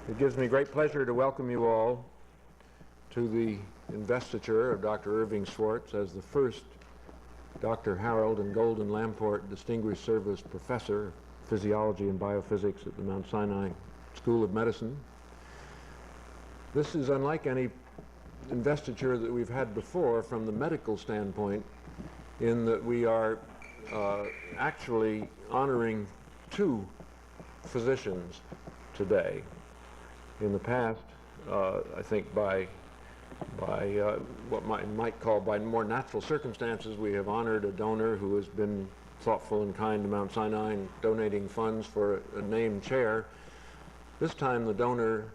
It gives me great pleasure to welcome you all to the investiture of Dr. Irving Schwartz as the first Dr. Harold and Golden Lamport Distinguished Service Professor of Physiology and Biophysics at the Mount Sinai School of Medicine. This is unlike any investiture that we've had before from the medical standpoint, in that we are actually honoring two physicians today. In the past, I think by what might call by more natural circumstances, we have honored a donor who has been thoughtful and kind to Mount Sinai and donating funds for a named chair. This time the donor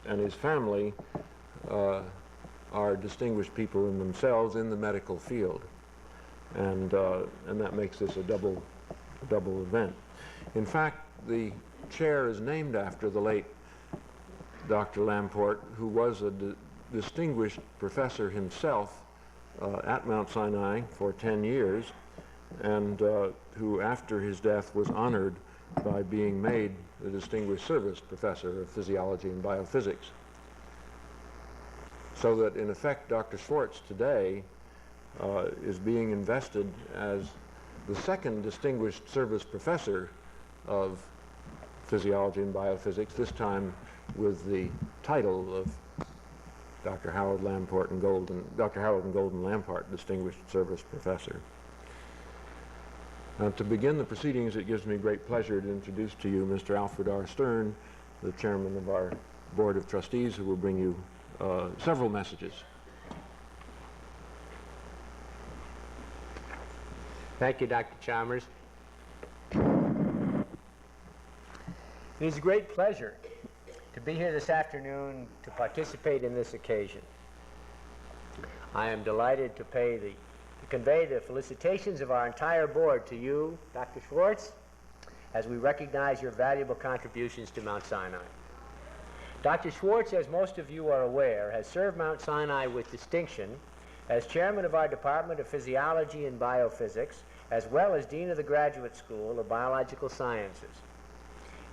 and his family are distinguished people in themselves in the medical field, and that makes this a double event. In fact, the chair is named after the late Dr. Lamport, who was a distinguished professor himself at Mount Sinai for 10 years, and who after his death was honored by being made the Distinguished Service Professor of Physiology and Biophysics. So that in effect Dr. Schwartz today is being invested as the second Distinguished Service Professor of Physiology and Biophysics, this time with the title of Dr. Harold Lamport and Golden Lamport Distinguished Service Professor. To begin the proceedings, it gives me great pleasure to introduce to you Mr. Alfred R. Stern, the chairman of our Board of Trustees, who will bring you several messages. Thank you, Dr. Chalmers. It is a great pleasure to be here this afternoon to participate in this occasion. I am delighted to convey the felicitations of our entire board to you, Dr. Schwartz, as we recognize your valuable contributions to Mount Sinai. Dr. Schwartz, as most of you are aware, has served Mount Sinai with distinction as chairman of our Department of Physiology and Biophysics, as well as dean of the Graduate School of Biological Sciences.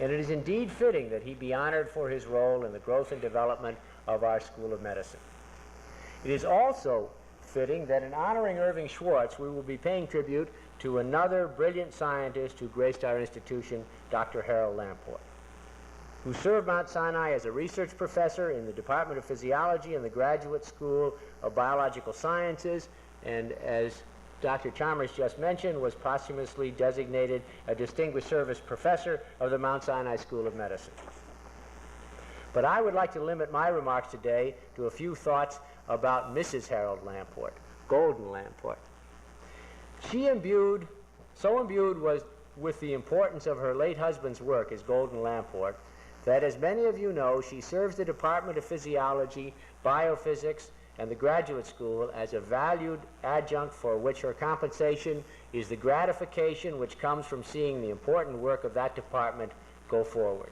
And it is indeed fitting that he be honored for his role in the growth and development of our School of Medicine. It is also fitting that in honoring Irving Schwartz, we will be paying tribute to another brilliant scientist who graced our institution, Dr. Harold Lamport, who served Mount Sinai as a research professor in the Department of Physiology and the Graduate School of Biological Sciences, and as Dr. Chalmers just mentioned, was posthumously designated a Distinguished Service Professor of the Mount Sinai School of Medicine. But I would like to limit my remarks today to a few thoughts about Mrs. Harold Lamport, Golden Lamport. She so imbued was with the importance of her late husband's work as Golden Lamport, that, as many of you know, she serves the Department of Physiology, Biophysics, and the Graduate School as a valued adjunct for which her compensation is the gratification which comes from seeing the important work of that department go forward.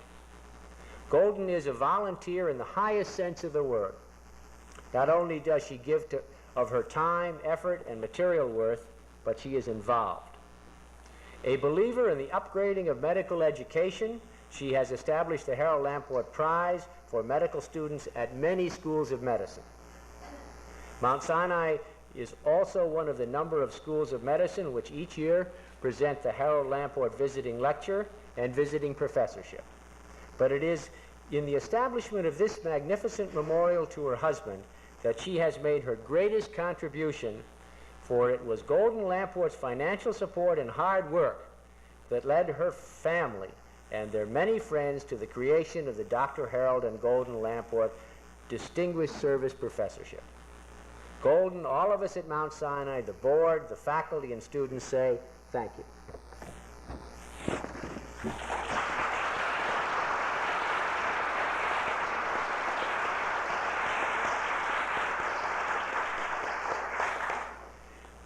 Golden is a volunteer in the highest sense of the word. Not only does she give of her time, effort, and material worth, but she is involved. A believer in the upgrading of medical education, she has established the Harold Lamport Prize for medical students at many schools of medicine. Mount Sinai is also one of the number of schools of medicine which each year present the Harold Lamport Visiting Lecture and Visiting Professorship. But it is in the establishment of this magnificent memorial to her husband that she has made her greatest contribution, for it was Golden Lamport's financial support and hard work that led her family and their many friends to the creation of the Dr. Harold and Golden Lamport Distinguished Service Professorship. Golden, all of us at Mount Sinai, the board, the faculty, and students say thank you.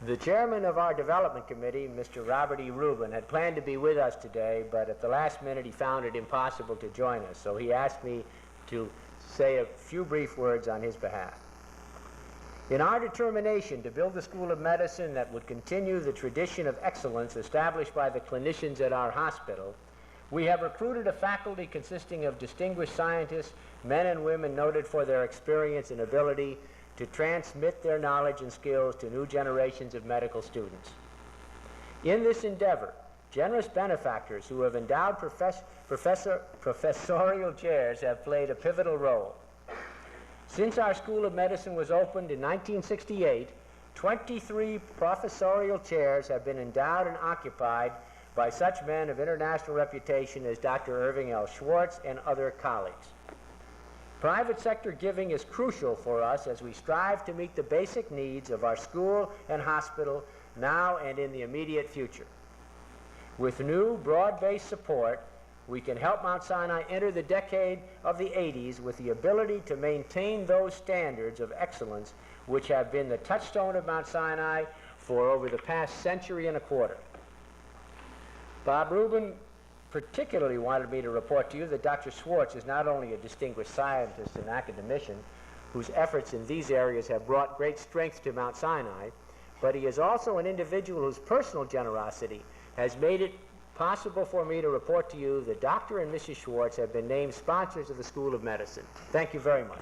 The chairman of our development committee, Mr. Robert E. Rubin, had planned to be with us today, but at the last minute he found it impossible to join us, so he asked me to say a few brief words on his behalf. In our determination to build a school of medicine that would continue the tradition of excellence established by the clinicians at our hospital, we have recruited a faculty consisting of distinguished scientists, men and women noted for their experience and ability to transmit their knowledge and skills to new generations of medical students. In this endeavor, generous benefactors who have endowed professorial chairs have played a pivotal role. Since our School of Medicine was opened in 1968, 23 professorial chairs have been endowed and occupied by such men of international reputation as Dr. Irving L. Schwartz and other colleagues. Private sector giving is crucial for us as we strive to meet the basic needs of our school and hospital now and in the immediate future. With new, broad-based support, we can help Mount Sinai enter the decade of the 80s with the ability to maintain those standards of excellence which have been the touchstone of Mount Sinai for over the past century and a quarter. Bob Rubin particularly wanted me to report to you that Dr. Schwartz is not only a distinguished scientist and academician whose efforts in these areas have brought great strength to Mount Sinai, but he is also an individual whose personal generosity has made it possible for me to report to you that Dr. and Mrs. Schwartz have been named sponsors of the School of Medicine. Thank you very much.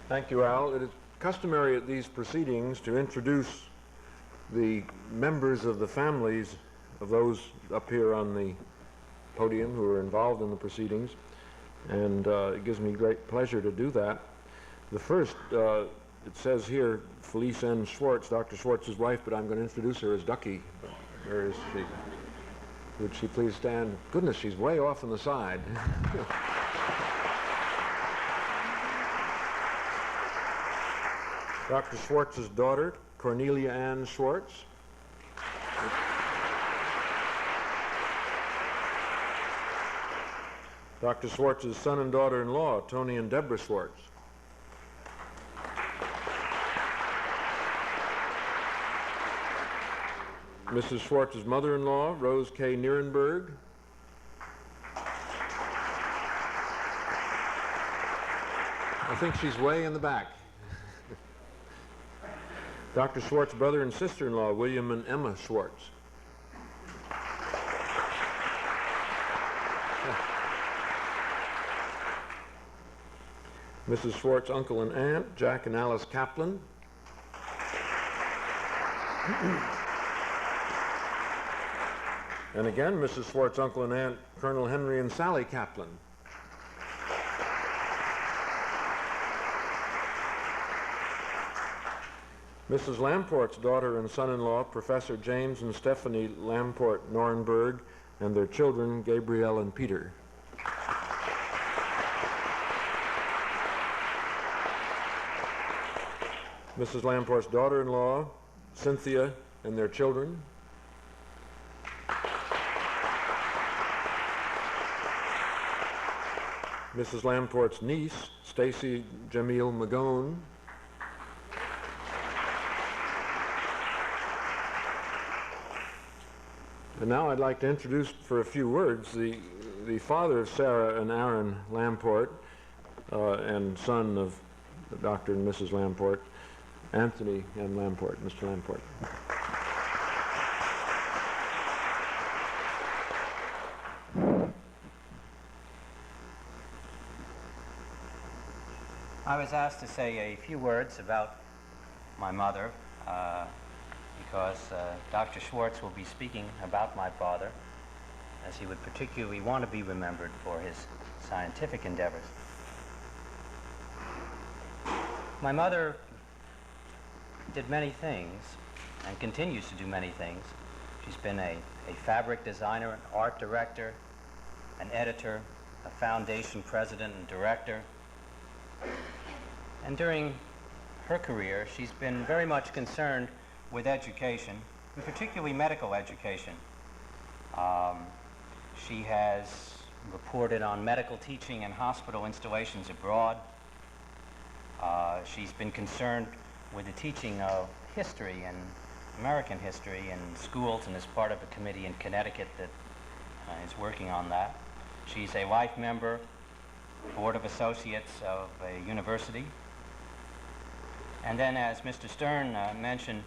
Thank you, Al. It is customary at these proceedings to introduce the members of the families of those up here on the podium who are involved in the proceedings, and it gives me great pleasure to do that. The first, it says here, Felice N. Schwartz, Dr. Schwartz's wife, but I'm going to introduce her as Ducky. Where is she? Would she please stand? Goodness, she's way off on the side. Dr. Schwartz's daughter, Cornelia Ann Schwartz. Dr. Schwartz's son and daughter-in-law, Tony and Deborah Schwartz. Mrs. Schwartz's mother-in-law, Rose K. Nierenberg. I think she's way in the back. Dr. Schwartz's brother and sister-in-law, William and Emma Schwartz. Mrs. Schwartz's uncle and aunt, Jack and Alice Kaplan. And again, Mrs. Schwartz's uncle and aunt, Colonel Henry and Sally Kaplan. Mrs. Lamport's daughter and son-in-law, Professor James and Stephanie Lamport Norenberg, and their children, Gabrielle and Peter. Mrs. Lamport's daughter-in-law, Cynthia, and their children. Mrs. Lamport's niece, Stacy Jamil Magone. And now I'd like to introduce for a few words the father of Sarah and Aaron Lamport and son of Dr. and Mrs. Lamport, Anthony M. Lamport, Mr. Lamport. I was asked to say a few words about my mother because Dr. Schwartz will be speaking about my father, as he would particularly want to be remembered for his scientific endeavors. My mother did many things and continues to do many things. She's been a fabric designer, an art director, an editor, a foundation president and director. And during her career, she's been very much concerned with education, and particularly medical education. She has reported on medical teaching in hospital installations abroad. She's been concerned with the teaching of history and American history in schools, and is part of a committee in Connecticut that is working on that. She's a life member, Board of Associates of a university. And then, as Mr. Stern mentioned,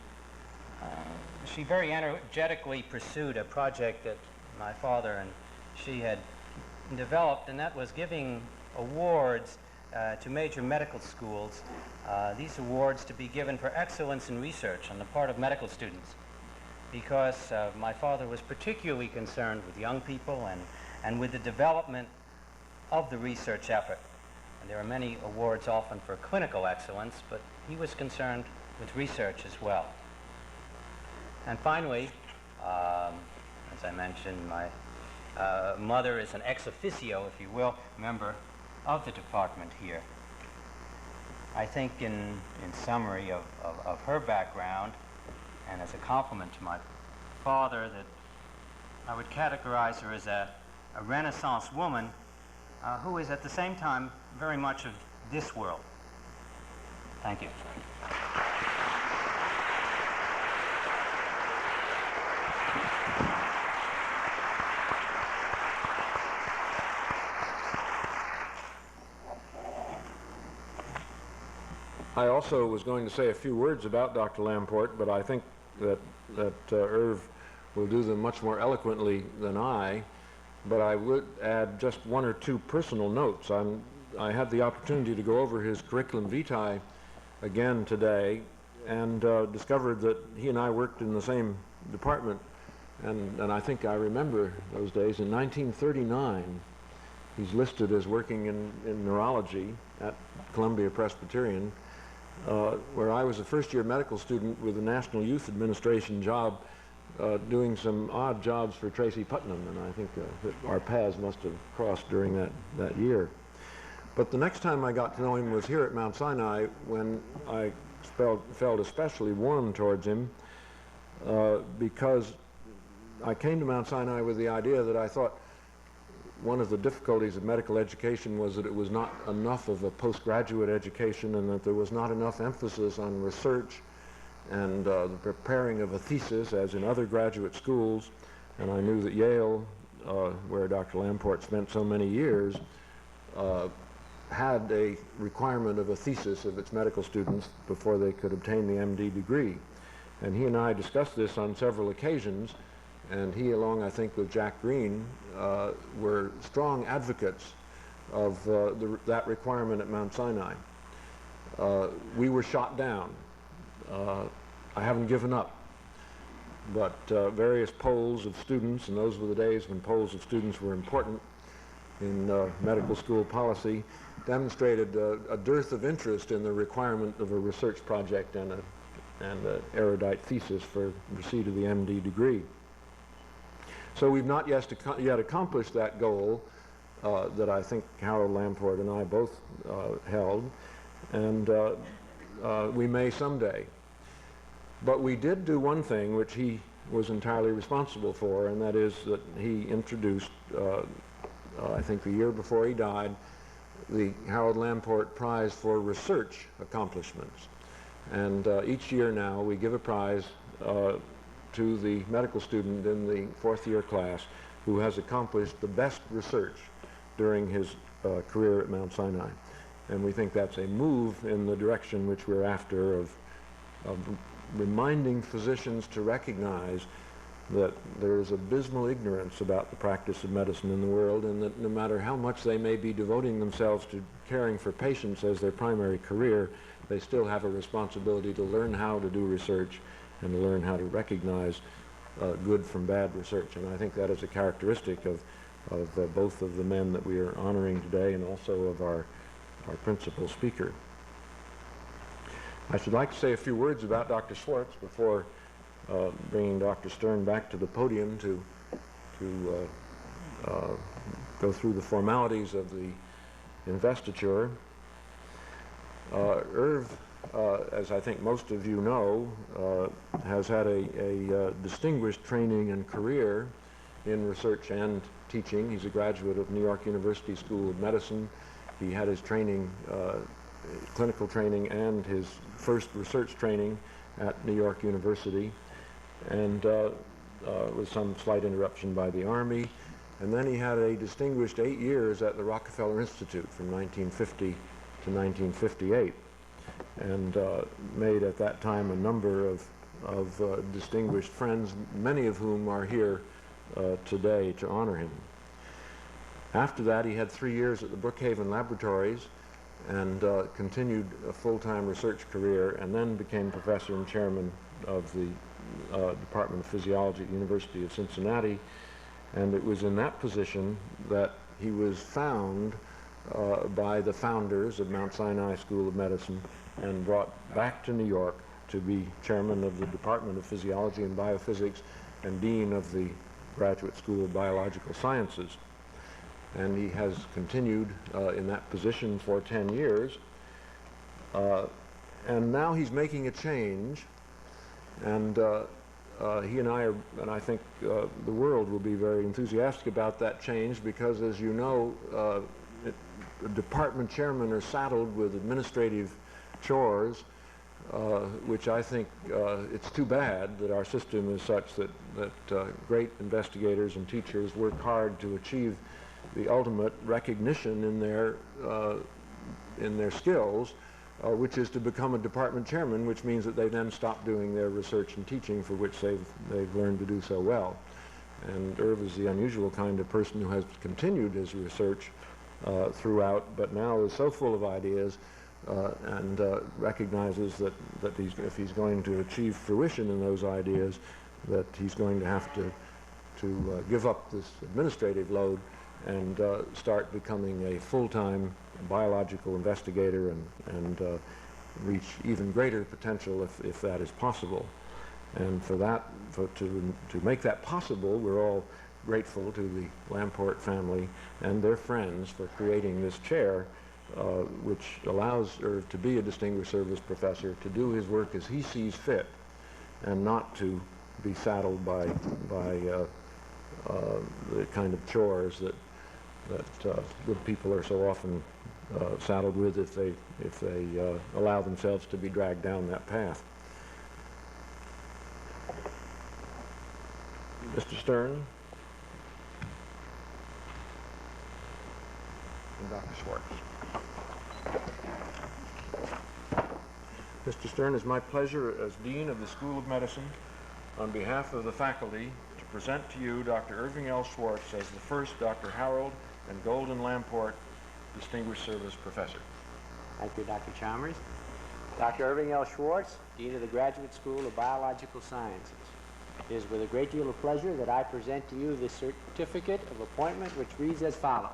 she very energetically pursued a project that my father and she had developed, and that was giving awards to major medical schools. These awards to be given for excellence in research on the part of medical students, because my father was particularly concerned with young people and with the development of the research effort. And there are many awards often for clinical excellence, but he was concerned with research as well. And finally, as I mentioned, my mother is an ex officio, if you will, member of the department here. I think in summary of her background, and as a compliment to my father, that I would categorize her as a Renaissance woman who is at the same time very much of this world. Thank you. I also was going to say a few words about Dr. Lamport, but I think that Irv will do them much more eloquently than I. But I would add just one or two personal notes. I had the opportunity to go over his curriculum vitae again today, and discovered that he and I worked in the same department. And I think I remember those days. In 1939, he's listed as working in neurology at Columbia Presbyterian, where I was a first-year medical student with a National Youth Administration job, doing some odd jobs for Tracy Putnam, and I think that our paths must have crossed during that year. But the next time I got to know him was here at Mount Sinai, when I felt especially warm towards him, because I came to Mount Sinai with the idea that I thought one of the difficulties of medical education was that it was not enough of a postgraduate education, and that there was not enough emphasis on research and the preparing of a thesis, as in other graduate schools. And I knew that Yale, where Dr. Lamport spent so many years, had a requirement of a thesis of its medical students before they could obtain the MD degree. And he and I discussed this on several occasions, and he, along I think with Jack Green, were strong advocates of that requirement at Mount Sinai. We were shot down. I haven't given up, but various polls of students, and those were the days when polls of students were important in medical school policy, demonstrated a dearth of interest in the requirement of a research project and an erudite thesis for receipt of the MD degree. So we've not yet accomplished that goal that I think Harold Lamport and I both held, and we may someday. But we did do one thing which he was entirely responsible for, and that is that he introduced, I think the year before he died, the Harold Lamport Prize for Research Accomplishments. And each year now we give a prize to the medical student in the fourth-year class who has accomplished the best research during his career at Mount Sinai. And we think that's a move in the direction which we're after of reminding physicians to recognize that there is abysmal ignorance about the practice of medicine in the world, and that no matter how much they may be devoting themselves to caring for patients as their primary career, they still have a responsibility to learn how to do research and to learn how to recognize good from bad research. And I think that is a characteristic of both of the men that we are honoring today, and also of our principal speaker. I should like to say a few words about Dr. Schwartz before bringing Dr. Stern back to the podium to go through the formalities of the investiture. Irv, as I think most of you know, has had a distinguished training and career in research and teaching. He's a graduate of New York University School of Medicine. He had his training, clinical training, and his first research training at New York University, and with some slight interruption by the Army. And then he had a distinguished 8 years at the Rockefeller Institute from 1950 to 1958, and made at that time a number of distinguished friends, many of whom are here today to honor him. After that, he had 3 years at the Brookhaven Laboratories and continued a full-time research career, and then became professor and chairman of the Department of Physiology at the University of Cincinnati. And it was in that position that he was found by the founders of Mount Sinai School of Medicine and brought back to New York to be chairman of the Department of Physiology and Biophysics and dean of the Graduate School of Biological Sciences. And he has continued in that position for 10 years. And now he's making a change, and he and I are, and I think the world will be very enthusiastic about that change, because, as you know, department chairmen are saddled with administrative chores, which I think it's too bad that our system is such that great investigators and teachers work hard to achieve the ultimate recognition in their skills, which is to become a department chairman, which means that they then stop doing their research and teaching, for which they've learned to do so well. And Irv is the unusual kind of person who has continued his research throughout, but now is so full of ideas and recognizes that if he's going to achieve fruition in those ideas, that he's going to have to give up this administrative load and start becoming a full-time biological investigator and reach even greater potential if that is possible. And for that, to make that possible, we're all grateful to the Lamport family and their friends for creating this chair, which allows Irv to be a distinguished service professor, to do his work as he sees fit, and not to be saddled by the kind of chores that good people are so often saddled with if they allow themselves to be dragged down that path. Mr. Stern and Dr. Schwartz. Mr. Stern, it's my pleasure as Dean of the School of Medicine, on behalf of the faculty, to present to you Dr. Irving L. Schwartz as the first Dr. Harold and Golden Lamport Distinguished Service Professor. Thank you, Dr. Chalmers. Dr. Irving L. Schwartz, Dean of the Graduate School of Biological Sciences. It is with a great deal of pleasure that I present to you this certificate of appointment, which reads as follows.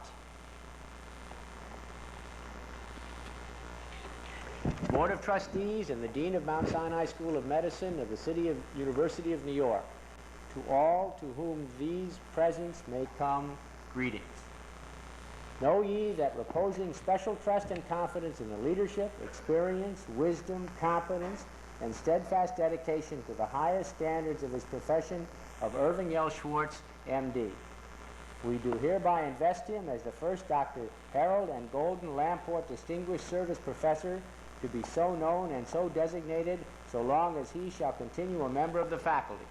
Board of Trustees and the Dean of Mount Sinai School of Medicine of the University of New York, to all to whom these presents may come, greetings. Know ye that reposing special trust and confidence in the leadership, experience, wisdom, competence, and steadfast dedication to the highest standards of his profession of Irving L. Schwartz, M.D. We do hereby invest him as the first Dr. Harold and Golden Lamport Distinguished Service Professor, to be so known and so designated so long as he shall continue a member of the faculty.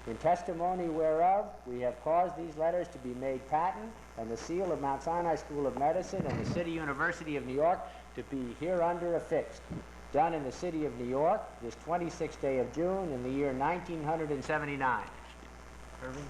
In testimony whereof, we have caused these letters to be made patent, and the seal of Mount Sinai School of Medicine and the City University of New York to be hereunder affixed. Done in the city of New York, this 26th day of June in the year 1979. Irving?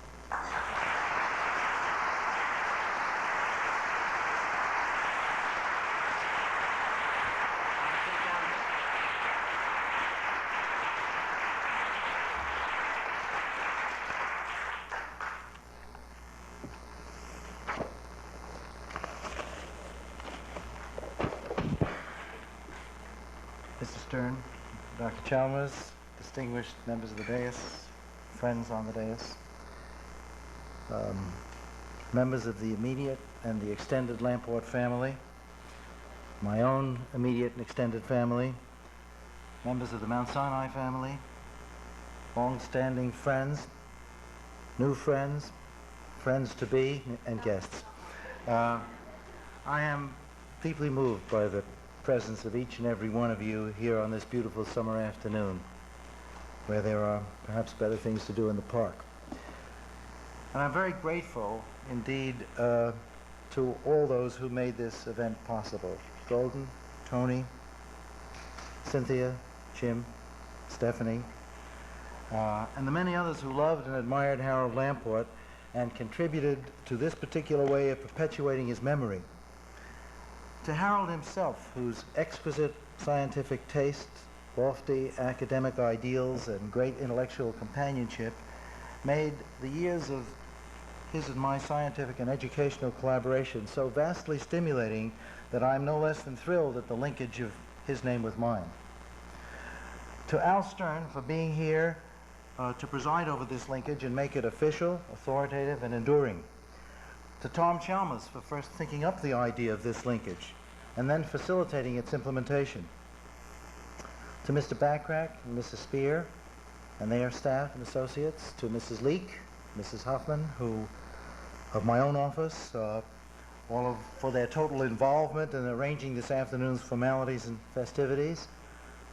Mr. Stern, Dr. Chalmers, distinguished members of the dais, friends on the dais, members of the immediate and the extended Lamport family, my own immediate and extended family, members of the Mount Sinai family, long-standing friends, new friends, friends to be, and guests. I am deeply moved by the presence of each and every one of you here on this beautiful summer afternoon, where there are perhaps better things to do in the park. And I'm very grateful indeed to all those who made this event possible. Golden, Tony, Cynthia, Jim, Stephanie, and the many others who loved and admired Harold Lamport and contributed to this particular way of perpetuating his memory. To Harold himself, whose exquisite scientific taste, lofty academic ideals, and great intellectual companionship made the years of his and my scientific and educational collaboration so vastly stimulating that I'm no less than thrilled at the linkage of his name with mine. To Al Stern for being here to preside over this linkage and make it official, authoritative, and enduring. To Tom Chalmers for first thinking up the idea of this linkage and then facilitating its implementation. To Mr. Backrack and Mrs. Spear and their staff and associates. To Mrs. Leake, Mrs. Huffman, who, of my own office, for their total involvement in arranging this afternoon's formalities and festivities.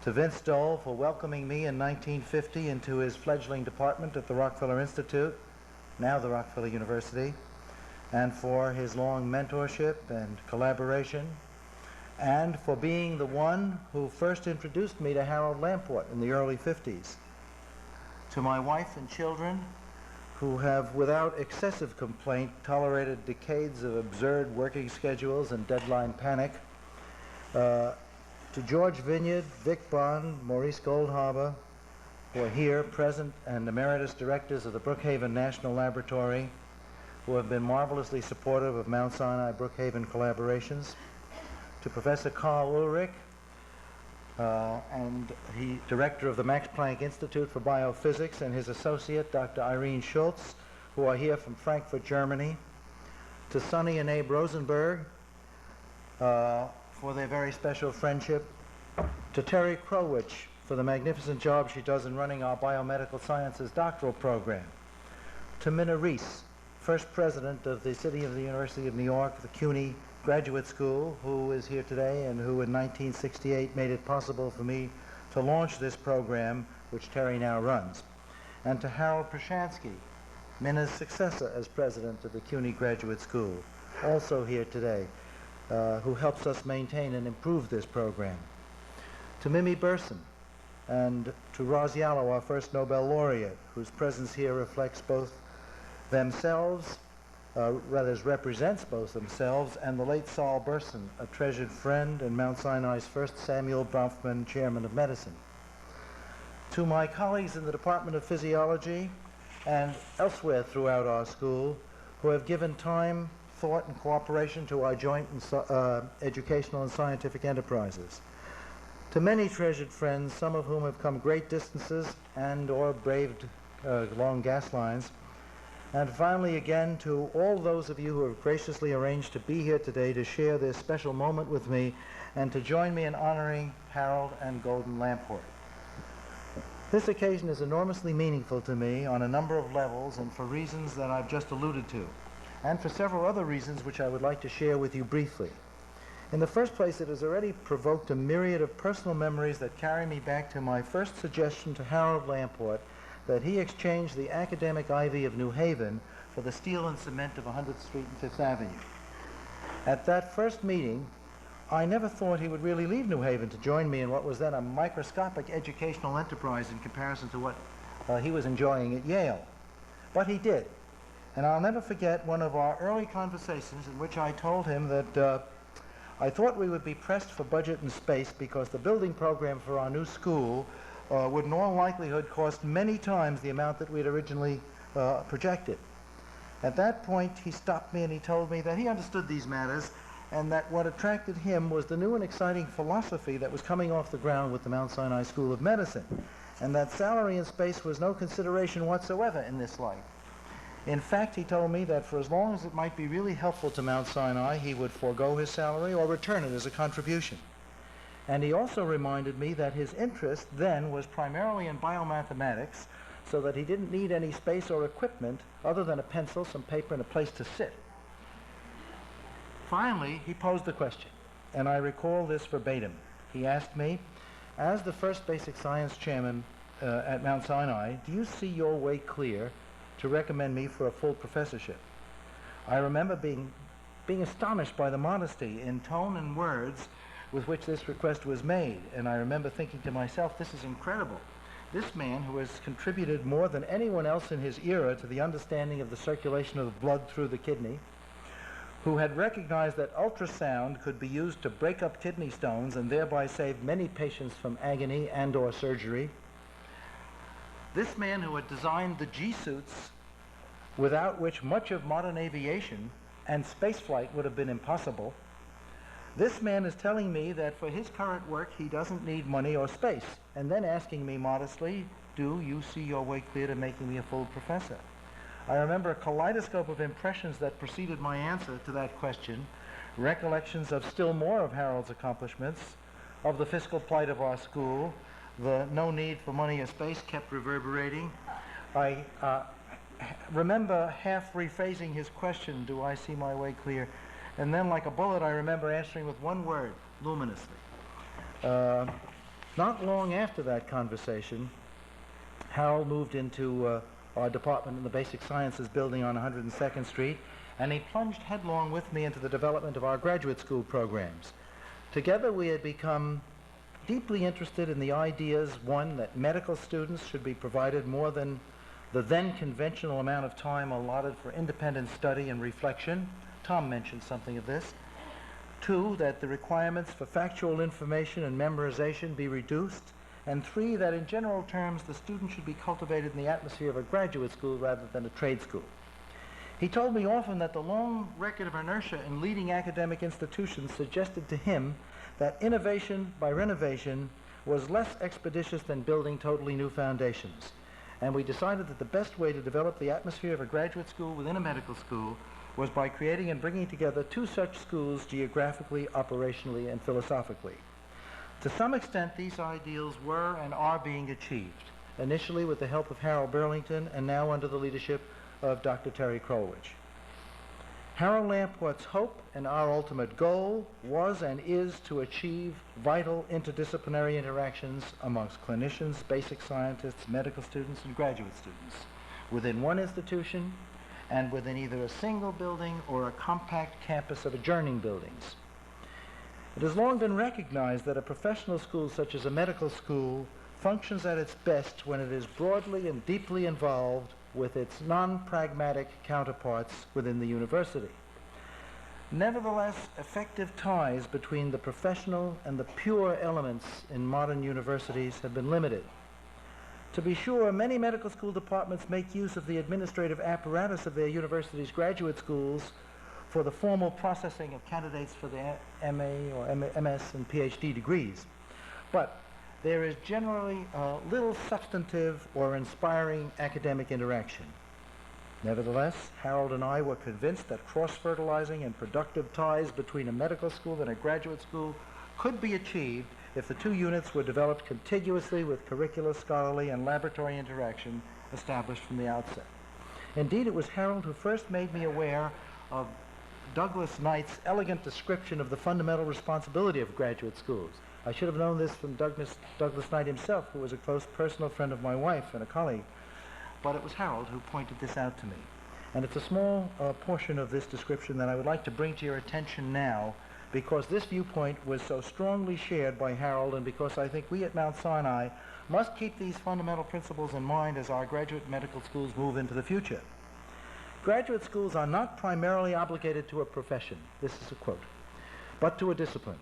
To Vince Dole for welcoming me in 1950 into his fledgling department at the Rockefeller Institute, now the Rockefeller University, and for his long mentorship and collaboration, and for being the one who first introduced me to Harold Lamport in the early 50s. To my wife and children, who have, without excessive complaint, tolerated decades of absurd working schedules and deadline panic. To George Vineyard, Vic Bond, Maurice Goldhaber, who are here, present, and emeritus directors of the Brookhaven National Laboratory, who have been marvelously supportive of Mount Sinai Brookhaven collaborations. To Professor Carl Ulrich, director of the Max Planck Institute for Biophysics, and his associate, Dr. Irene Schultz, who are here from Frankfurt, Germany. To Sonny and Abe Rosenberg for their very special friendship. To Terry Krowich for the magnificent job she does in running our Biomedical Sciences doctoral program. To Minna Reese, first president of the City of the University of New York, the CUNY Graduate School, who is here today and who in 1968 made it possible for me to launch this program, which Terry now runs. And to Harold Prashansky, Minna's successor as president of the CUNY Graduate School, also here today, who helps us maintain and improve this program. To Mimi Burson and to Roz Yallow, our first Nobel laureate, whose presence here reflects both themselves, represents both themselves and the late Saul Burson, a treasured friend and Mount Sinai's first Samuel Bronfman Chairman of Medicine. To my colleagues in the Department of Physiology and elsewhere throughout our school who have given time, thought, and cooperation to our joint educational and scientific enterprises. To many treasured friends, some of whom have come great distances and or braved long gas lines. And finally, again, to all those of you who have graciously arranged to be here today to share this special moment with me and to join me in honoring Harold and Golden Lamport. This occasion is enormously meaningful to me on a number of levels and for reasons that I've just alluded to, and for several other reasons which I would like to share with you briefly. In the first place, it has already provoked a myriad of personal memories that carry me back to my first suggestion to Harold Lamport that he exchanged the academic ivy of New Haven for the steel and cement of 100th Street and Fifth Avenue. At that first meeting, I never thought he would really leave New Haven to join me in what was then a microscopic educational enterprise in comparison to what he was enjoying at Yale. But he did. And I'll never forget one of our early conversations in which I told him that I thought we would be pressed for budget and space because the building program for our new school would in all likelihood cost many times the amount that we'd originally projected. At that point, he stopped me and he told me that he understood these matters and that what attracted him was the new and exciting philosophy that was coming off the ground with the Mount Sinai School of Medicine, and that salary and space was no consideration whatsoever in this life. In fact, he told me that for as long as it might be really helpful to Mount Sinai, he would forego his salary or return it as a contribution. And he also reminded me that his interest then was primarily in biomathematics, so that he didn't need any space or equipment other than a pencil, some paper, and a place to sit. Finally, he posed the question, and I recall this verbatim. He asked me, as the first basic science chairman at Mount Sinai, do you see your way clear to recommend me for a full professorship? I remember being astonished by the modesty in tone and words with which this request was made, and I remember thinking to myself, this is incredible. This man, who has contributed more than anyone else in his era to the understanding of the circulation of blood through the kidney, who had recognized that ultrasound could be used to break up kidney stones and thereby save many patients from agony and or surgery. This man who had designed the G-suits without which much of modern aviation and spaceflight would have been impossible. This man is telling me that for his current work he doesn't need money or space, and then asking me modestly, do you see your way clear to making me a full professor? I remember a kaleidoscope of impressions that preceded my answer to that question, recollections of still more of Harold's accomplishments, of the fiscal plight of our school, the no need for money or space kept reverberating. I remember half rephrasing his question, do I see my way clear? And then like a bullet I remember answering with one word, luminously. Not long after that conversation, Harold moved into our department in the Basic Sciences building on 102nd Street, and he plunged headlong with me into the development of our graduate school programs. Together we had become deeply interested in the ideas, one, that medical students should be provided more than the then conventional amount of time allotted for independent study and reflection. Tom mentioned something of this. Two, that the requirements for factual information and memorization be reduced. And three, that in general terms the student should be cultivated in the atmosphere of a graduate school rather than a trade school. He told me often that the long record of inertia in leading academic institutions suggested to him that innovation by renovation was less expeditious than building totally new foundations. And we decided that the best way to develop the atmosphere of a graduate school within a medical school was by creating and bringing together two such schools geographically, operationally, and philosophically. To some extent, these ideals were and are being achieved, initially with the help of Harold Burlington and now under the leadership of Dr. Terry Krolwich. Harold Lamport's hope and our ultimate goal was and is to achieve vital interdisciplinary interactions amongst clinicians, basic scientists, medical students, and graduate students within one institution and within either a single building or a compact campus of adjoining buildings. It has long been recognized that a professional school such as a medical school functions at its best when it is broadly and deeply involved with its non-pragmatic counterparts within the university. Nevertheless, effective ties between the professional and the pure elements in modern universities have been limited. To be sure, many medical school departments make use of the administrative apparatus of their universities' graduate schools for the formal processing of candidates for the MA or MS and PhD degrees. But there is generally little substantive or inspiring academic interaction. Nevertheless, Harold and I were convinced that cross-fertilizing and productive ties between a medical school and a graduate school could be achieved if the two units were developed contiguously with curricular, scholarly, and laboratory interaction established from the outset. Indeed, it was Harold who first made me aware of Douglas Knight's elegant description of the fundamental responsibility of graduate schools. I should have known this from Douglas Knight himself, who was a close personal friend of my wife and a colleague, but it was Harold who pointed this out to me. And it's a small portion of this description that I would like to bring to your attention now, because this viewpoint was so strongly shared by Harold, and because I think we at Mount Sinai must keep these fundamental principles in mind as our graduate medical schools move into the future. Graduate schools are not primarily obligated to a profession, this is a quote, but to a discipline.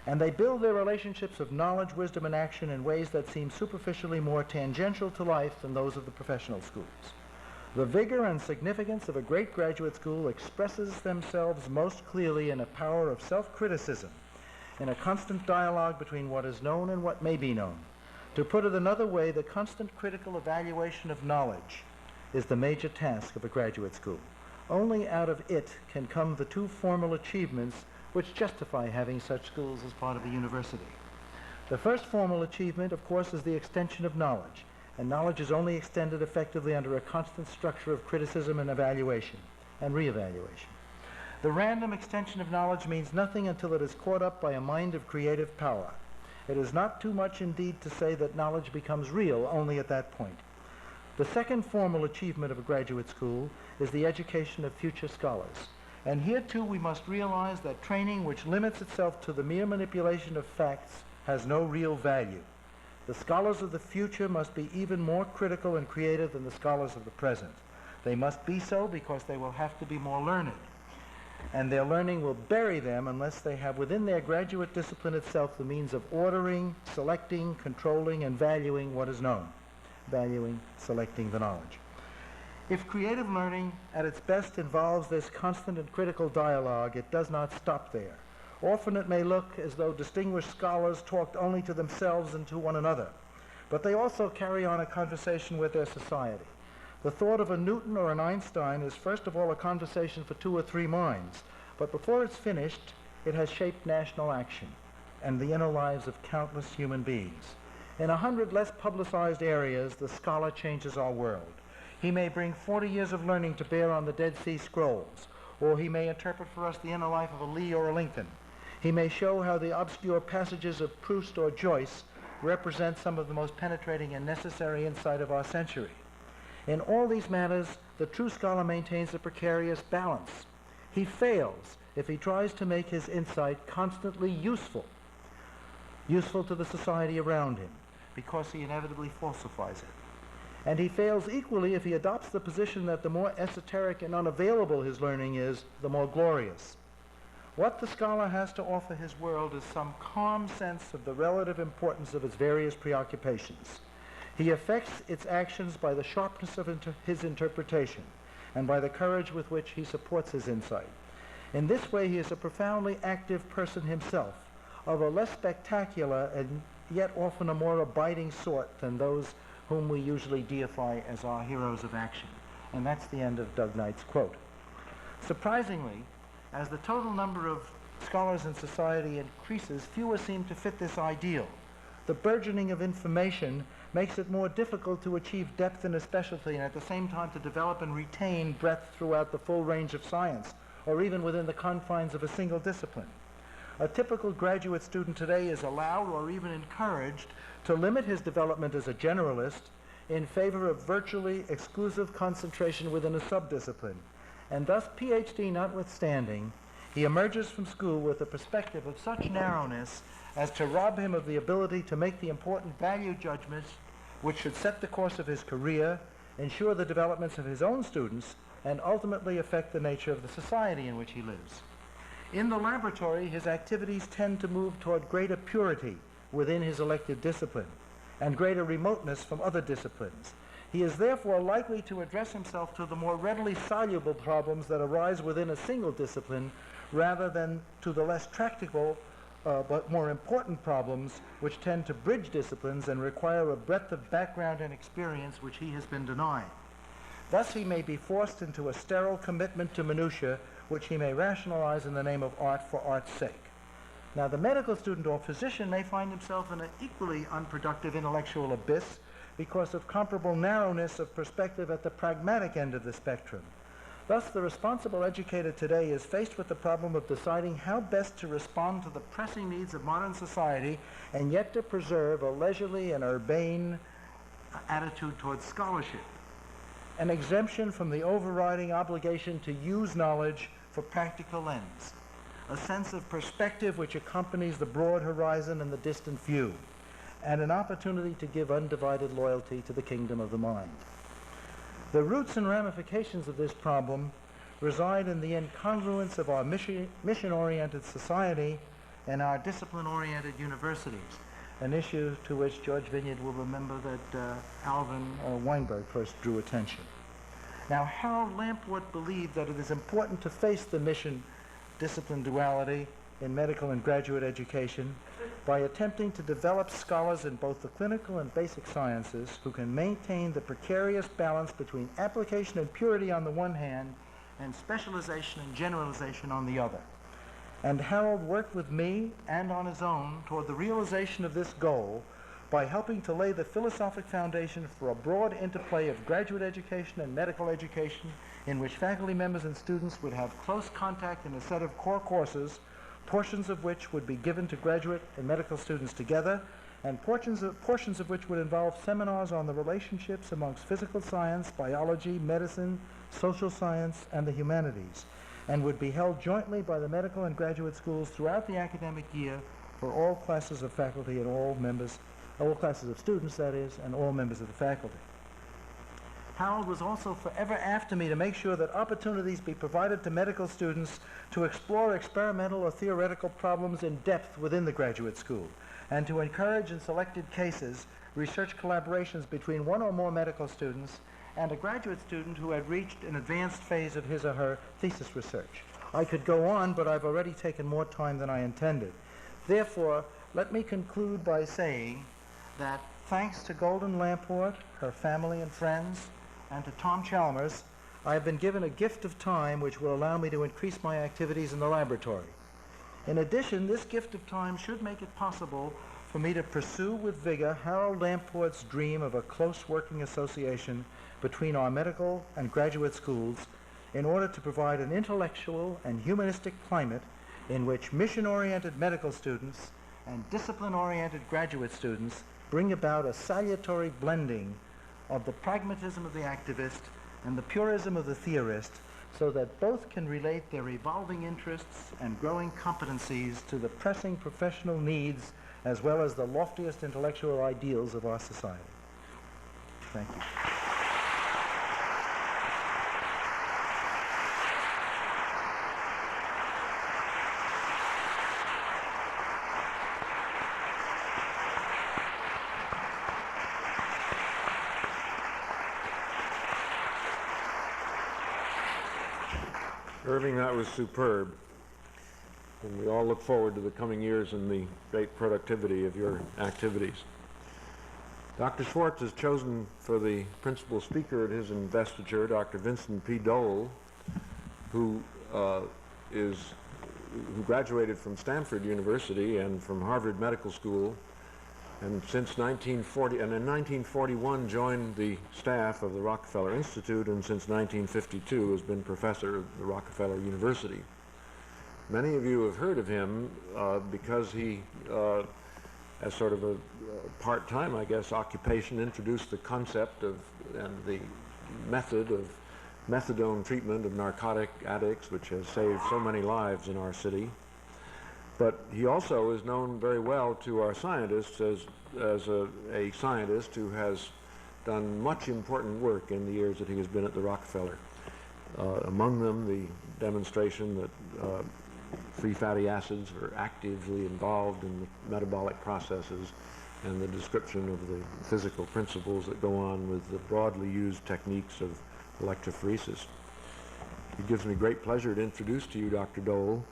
And they build their relationships of knowledge, wisdom, and action in ways that seem superficially more tangential to life than those of the professional schools. The vigor and significance of a great graduate school expresses themselves most clearly in a power of self-criticism, in a constant dialogue between what is known and what may be known. To put it another way, the constant critical evaluation of knowledge is the major task of a graduate school. Only out of it can come the two formal achievements which justify having such schools as part of a university. The first formal achievement, of course, is the extension of knowledge, and knowledge is only extended effectively under a constant structure of criticism and evaluation and reevaluation. The random extension of knowledge means nothing until it is caught up by a mind of creative power. It is not too much indeed to say that knowledge becomes real only at that point. The second formal achievement of a graduate school is the education of future scholars. And here too we must realize that training which limits itself to the mere manipulation of facts has no real value. The scholars of the future must be even more critical and creative than the scholars of the present. They must be so because they will have to be more learned. And their learning will bury them unless they have within their graduate discipline itself the means of ordering, selecting, controlling, and valuing what is known. Valuing, selecting the knowledge. If creative learning at its best involves this constant and critical dialogue, it does not stop there. Often it may look as though distinguished scholars talked only to themselves and to one another, but they also carry on a conversation with their society. The thought of a Newton or an Einstein is first of all a conversation for 2 or 3 minds, but before it's finished, it has shaped national action and the inner lives of countless human beings. In 100 less publicized areas, the scholar changes our world. He may bring 40 years of learning to bear on the Dead Sea Scrolls, or he may interpret for us the inner life of a Lee or a Lincoln. He may show how the obscure passages of Proust or Joyce represent some of the most penetrating and necessary insight of our century. In all these matters, the true scholar maintains a precarious balance. He fails if he tries to make his insight constantly useful to the society around him, because he inevitably falsifies it. And he fails equally if he adopts the position that the more esoteric and unavailable his learning is, the more glorious. What the scholar has to offer his world is some calm sense of the relative importance of its various preoccupations. He affects its actions by the sharpness of his interpretation and by the courage with which he supports his insight. In this way, he is a profoundly active person himself, of a less spectacular and yet often a more abiding sort than those whom we usually deify as our heroes of action. And that's the end of Doug Knight's quote. Surprisingly, as the total number of scholars in society increases, fewer seem to fit this ideal. The burgeoning of information makes it more difficult to achieve depth in a specialty and at the same time to develop and retain breadth throughout the full range of science, or even within the confines of a single discipline. A typical graduate student today is allowed or even encouraged to limit his development as a generalist in favor of virtually exclusive concentration within a subdiscipline. And thus, PhD notwithstanding, he emerges from school with a perspective of such narrowness as to rob him of the ability to make the important value judgments which should set the course of his career, ensure the developments of his own students, and ultimately affect the nature of the society in which he lives. In the laboratory, his activities tend to move toward greater purity within his elected discipline and greater remoteness from other disciplines. He is therefore likely to address himself to the more readily soluble problems that arise within a single discipline rather than to the less tractable but more important problems which tend to bridge disciplines and require a breadth of background and experience which he has been denied. Thus he may be forced into a sterile commitment to minutiae which he may rationalize in the name of art for art's sake. Now, the medical student or physician may find himself in an equally unproductive intellectual abyss because of comparable narrowness of perspective at the pragmatic end of the spectrum. Thus, the responsible educator today is faced with the problem of deciding how best to respond to the pressing needs of modern society and yet to preserve a leisurely and urbane attitude towards scholarship, an exemption from the overriding obligation to use knowledge for practical ends, a sense of perspective which accompanies the broad horizon and the distant view, and an opportunity to give undivided loyalty to the kingdom of the mind. The roots and ramifications of this problem reside in the incongruence of our mission-oriented society and our discipline-oriented universities, an issue to which George Vineyard will remember that Alvin Weinberg first drew attention. Now, Harold Lamport believed that it is important to face the mission-discipline duality in medical and graduate education by attempting to develop scholars in both the clinical and basic sciences who can maintain the precarious balance between application and purity on the one hand and specialization and generalization on the other. And Harold worked with me and on his own toward the realization of this goal by helping to lay the philosophic foundation for a broad interplay of graduate education and medical education in which faculty members and students would have close contact in a set of core courses portions of which would be given to graduate and medical students together, and portions of which would involve seminars on the relationships amongst physical science, biology, medicine, social science, and the humanities, and would be held jointly by the medical and graduate schools throughout the academic year for all classes of faculty and all classes of students, that is, and all members of the faculty. Harold was also forever after me to make sure that opportunities be provided to medical students to explore experimental or theoretical problems in depth within the graduate school, and to encourage in selected cases research collaborations between one or more medical students and a graduate student who had reached an advanced phase of his or her thesis research. I could go on, but I've already taken more time than I intended. Therefore, let me conclude by saying that thanks to Golden Lamport, her family and friends, and to Tom Chalmers, I have been given a gift of time which will allow me to increase my activities in the laboratory. In addition, this gift of time should make it possible for me to pursue with vigor Harold Lamport's dream of a close working association between our medical and graduate schools in order to provide an intellectual and humanistic climate in which mission-oriented medical students and discipline-oriented graduate students bring about a salutary blending of the pragmatism of the activist and the purism of the theorist, so that both can relate their evolving interests and growing competencies to the pressing professional needs as well as the loftiest intellectual ideals of our society. Thank you. Irving, that was superb. And we all look forward to the coming years and the great productivity of your activities. Dr. Schwartz has chosen for the principal speaker at his investiture Dr. Vincent P. Dole, who graduated from Stanford University and from Harvard Medical School, and since 1940, and in 1941 joined the staff of the Rockefeller Institute, and since 1952 has been professor at the Rockefeller University. Many of you have heard of him because he, as sort of a part-time, I guess, occupation, introduced the concept of and the method of methadone treatment of narcotic addicts, which has saved so many lives in our city. But he also is known very well to our scientists as a scientist who has done much important work in the years that he has been at the Rockefeller. Among them, the demonstration that free fatty acids are actively involved in the metabolic processes, and the description of the physical principles that go on with the broadly used techniques of electrophoresis. It gives me great pleasure to introduce to you Dr. Dole.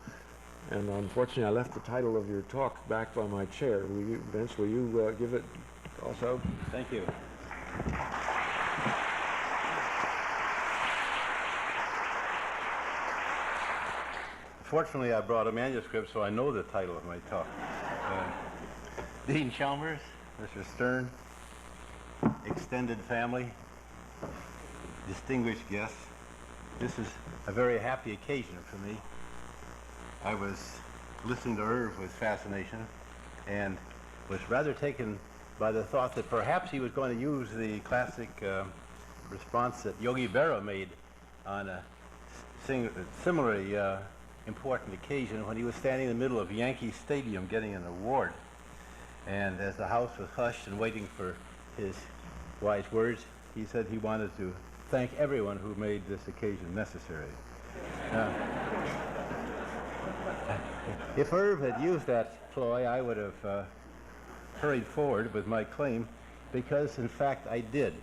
And unfortunately, I left the title of your talk back by my chair. Vince, will you give it also? Thank you. Fortunately, I brought a manuscript, so I know the title of my talk. Dean Chalmers, Mr. Stern, extended family, distinguished guests. This is a very happy occasion for me. I was listening to Irv with fascination and was rather taken by the thought that perhaps he was going to use the classic response that Yogi Berra made on a similarly important occasion when he was standing in the middle of Yankee Stadium getting an award. And as the house was hushed and waiting for his wise words, he said he wanted to thank everyone who made this occasion necessary. If Irv had used that ploy, I would have hurried forward with my claim, because in fact I did.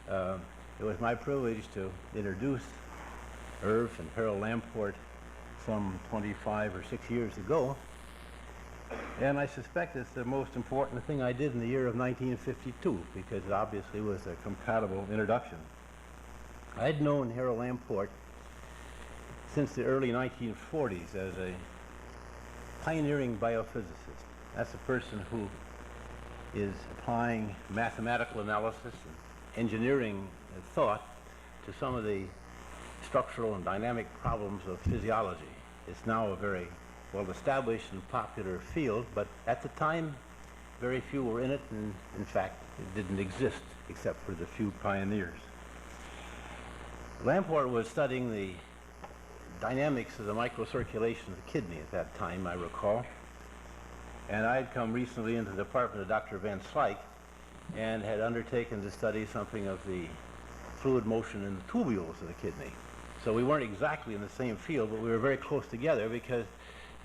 It was my privilege to introduce Irv and Harold Lamport some 25 or 6 years ago, and I suspect it's the most important thing I did in the year of 1952, because it obviously was a compatible introduction. I'd known Harold Lamport since the early 1940s as a pioneering biophysicist. That's a person who is applying mathematical analysis and engineering thought to some of the structural and dynamic problems of physiology. It's now a very well-established and popular field, but at the time, very few were in it, and in fact, it didn't exist except for the few pioneers. Lamport was studying the dynamics of the microcirculation of the kidney at that time, I recall. And I had come recently into the department of Dr. Van Slyke and had undertaken to study something of the fluid motion in the tubules of the kidney. So we weren't exactly in the same field, but we were very close together because,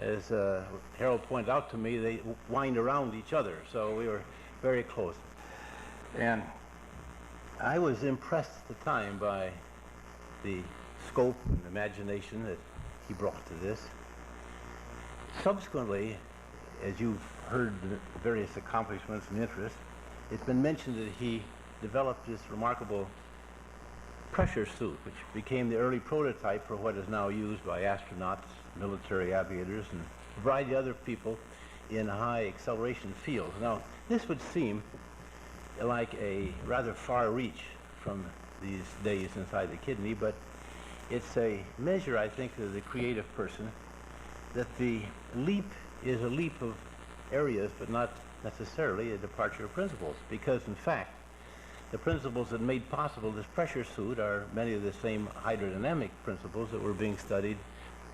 as Harold pointed out to me, they wind around each other. So we were very close. And I was impressed at the time by the scope and imagination that he brought to this. Subsequently, as you've heard the various accomplishments and interests, it's been mentioned that he developed this remarkable pressure suit, which became the early prototype for what is now used by astronauts, military aviators, and a variety of other people in high acceleration fields. Now, this would seem like a rather far reach from these days inside the kidney, but it's a measure, I think, of the creative person, that the leap is a leap of areas, but not necessarily a departure of principles, because in fact, the principles that made possible this pressure suit are many of the same hydrodynamic principles that were being studied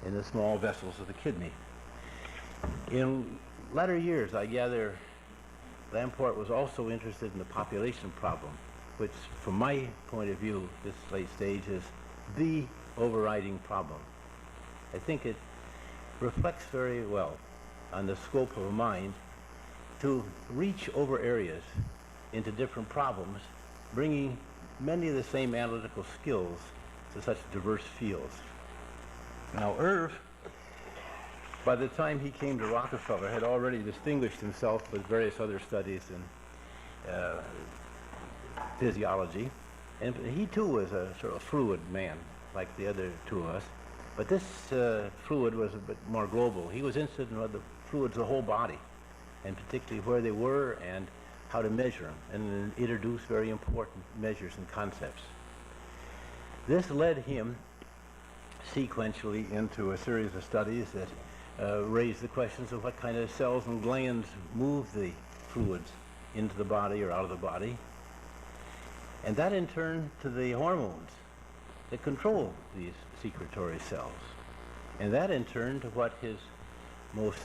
in the small vessels of the kidney. In latter years, I gather, Lamport was also interested in the population problem, which, from my point of view, this late stage, is the overriding problem. I think it reflects very well on the scope of a mind to reach over areas into different problems, bringing many of the same analytical skills to such diverse fields. Now, Irv, by the time he came to Rockefeller, had already distinguished himself with various other studies in physiology, and he too was a sort of fluid man, like the other two of us. But this fluid was a bit more global. He was interested in the fluids of the whole body, and particularly where they were and how to measure them, and introduce very important measures and concepts. This led him sequentially into a series of studies that raised the questions of what kind of cells and glands move the fluids into the body or out of the body. And that in turn to the hormones that control these secretory cells. And that in turn to what his most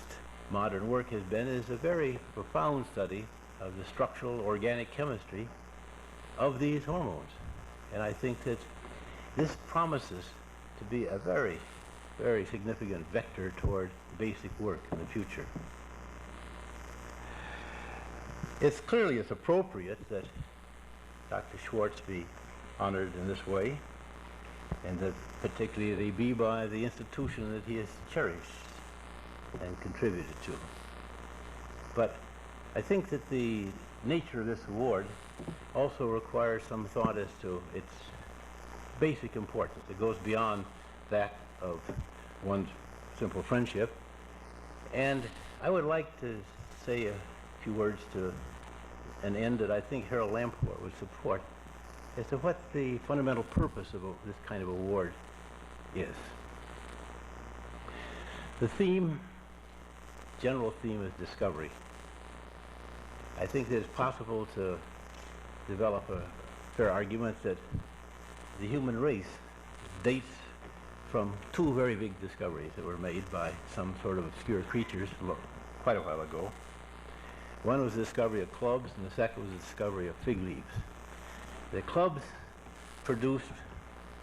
modern work has been, is a very profound study of the structural organic chemistry of these hormones. And I think that this promises to be a very, very significant vector toward basic work in the future. It's appropriate that Dr. Schwartz be honored in this way, and that particularly that he be by the institution that he has cherished and contributed to. But I think that the nature of this award also requires some thought as to its basic importance. It goes beyond that of one's simple friendship. And I would like to say a few words to an end that I think Harold Lamport would support as to what the fundamental purpose of this kind of award is. The general theme is discovery. I think that it's possible to develop a fair argument that the human race dates from two very big discoveries that were made by some sort of obscure creatures quite a while ago. One was the discovery of clubs, and the second was the discovery of fig leaves. The clubs produced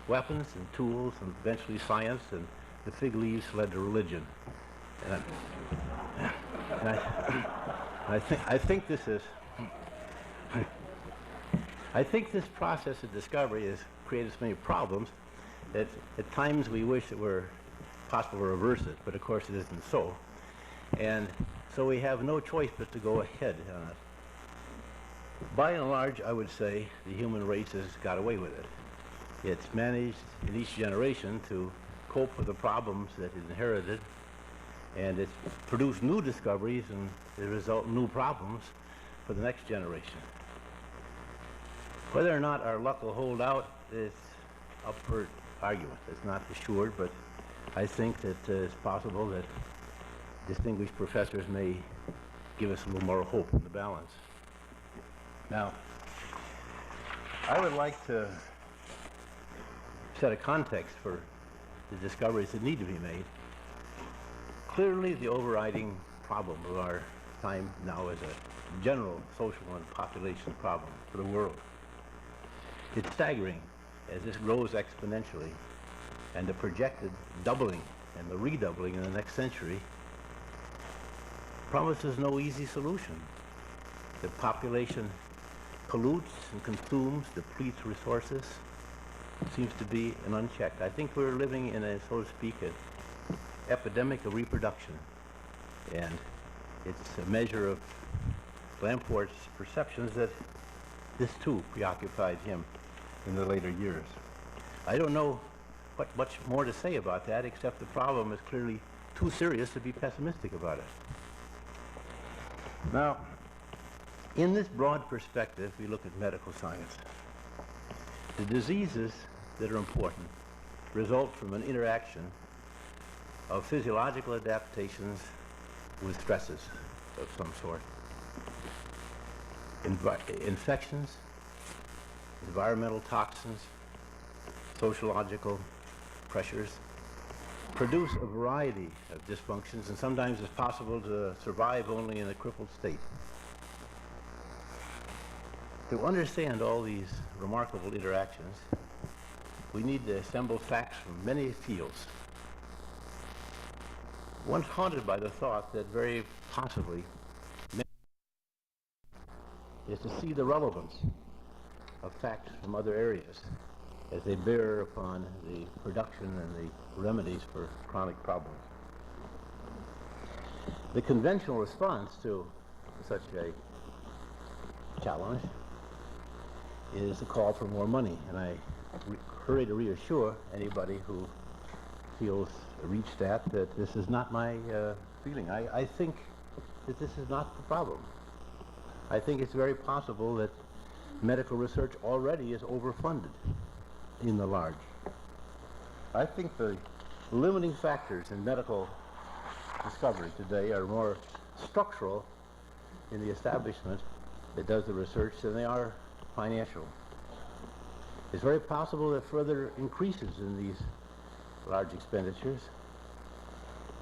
weapons and tools and eventually science, and the fig leaves led to religion. I think this process of discovery has created so many problems that at times we wish it were possible to reverse it, but of course it isn't so. And so we have no choice but to go ahead on it. By and large, I would say the human race has got away with it. It's managed in each generation to cope with the problems that it inherited, and it's produced new discoveries, and the result new problems for the next generation. Whether or not our luck will hold out is up for argument. It's not assured, but I think that it's possible that distinguished professors may give us a little more hope in the balance. Now, I would like to set a context for the discoveries that need to be made. Clearly, the overriding problem of our time now is a general social and population problem for the world. It's staggering as this grows exponentially, and the projected doubling and the redoubling in the next century promises no easy solution. The population pollutes and consumes, depletes resources, seems to be an unchecked. I think we're living in a, so to speak, an epidemic of reproduction, and it's a measure of Lamport's perceptions that this too preoccupied him in the later years. I don't know what much more to say about that, except the problem is clearly too serious to be pessimistic about it. Now, in this broad perspective, we look at medical science. The diseases that are important result from an interaction of physiological adaptations with stresses of some sort. Infections, environmental toxins, sociological pressures produce a variety of dysfunctions, and sometimes it's possible to survive only in a crippled state. To understand all these remarkable interactions, we need to assemble facts from many fields. One's haunted by the thought that very possibly is to see the relevance of facts from other areas as they bear upon the production and the remedies for chronic problems. The conventional response to such a challenge is a call for more money, and I hurry to reassure anybody who feels reached at that this is not my feeling. I think that this is not the problem. I think it's very possible that medical research already is overfunded in the large. I think the limiting factors in medical discovery today are more structural in the establishment that does the research than they are financial. It's very possible that further increases in these large expenditures